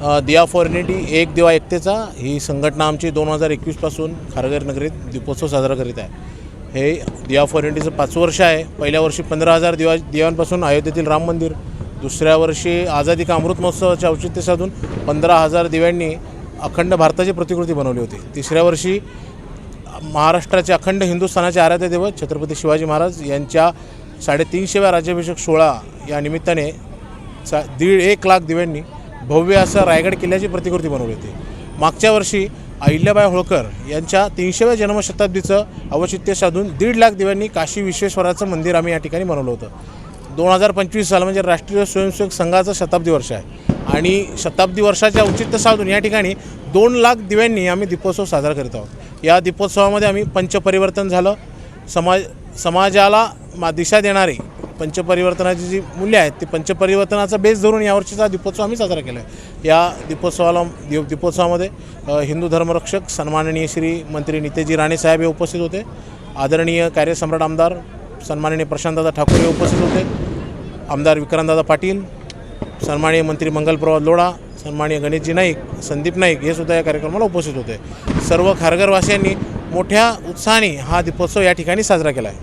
Diya for unity एक दिवा एकतेचा ही संघटना आमची 2021 पासून खारघर नगरीत दीपोत्सव साजरा करीत आहे। हे दिया फॉर युनिटीचं 5 वर्ष आहे। पहिल्या वर्षी 15,000 दिव्यांपासून अयोध्येतील राम मंदिर, दुसऱ्या वर्षी आझादी का अमृत महोत्सवाचे औचित्य साधून 15,000 दिव्यांनी अखंड भारताची प्रतिकृती बनवली होती। तिसऱ्या वर्षी महाराष्ट्राचे अखंड हिंदुस्थानाचे आराध्य दैवत छत्रपती शिवाजी महाराज यांच्या 350व्या राज्याभिषेक सोहळा या निमित्ताने 1.5 लाख दिव्यांनी भव्य असं रायगड किल्ल्याची प्रतिकृती बनवली होती। मागच्या वर्षी अहिल्याबाई होळकर यांच्या 300व्या जन्मशताब्दीचं औचित्य साधून 1.5 लाख दिव्यांनी काशी विश्वेश्वराचं मंदिर आम्ही या ठिकाणी बनवलं होतं। 2025 साल म्हणजे राष्ट्रीय स्वयंसेवक संघाचं शताब्दी वर्ष आहे आणि शताब्दी वर्षाच्या औचित्य साधून या ठिकाणी 2 लाख दिव्यांनी आम्ही दीपोत्सव साजरा करीत आहोत। या दीपोत्सवामध्ये आम्ही पंचपरिवर्तन झालं, समाजाला दिशा देणारे पंचपरिवर्तनाची जी मूल्य आहेत ती पंचपरिवर्तनाचा बेस धरून यावर्षीचा दीपोत्सव आम्ही साजरा केला आहे। या दीपोत्सवामध्ये हिंदू धर्मरक्षक सन्माननीय श्री मंत्री नितेजी राणे साहेब हे उपस्थित होते। आदरणीय कार्यसम्राट आमदार सन्माननीय प्रशांतदादा ठाकूर हे उपस्थित होते। आमदार विक्रांतदादा पाटील, सन्माननीय मंत्री मंगलप्रभात लोढा, सन्माननीय गणेशजी नाईक, संदीप नाईक हे सुद्धा या कार्यक्रमाला उपस्थित होते। सर्व खारघरवासियांनी मोठ्या उत्साहाने हा दीपोत्सव या ठिकाणी साजरा केला आहे।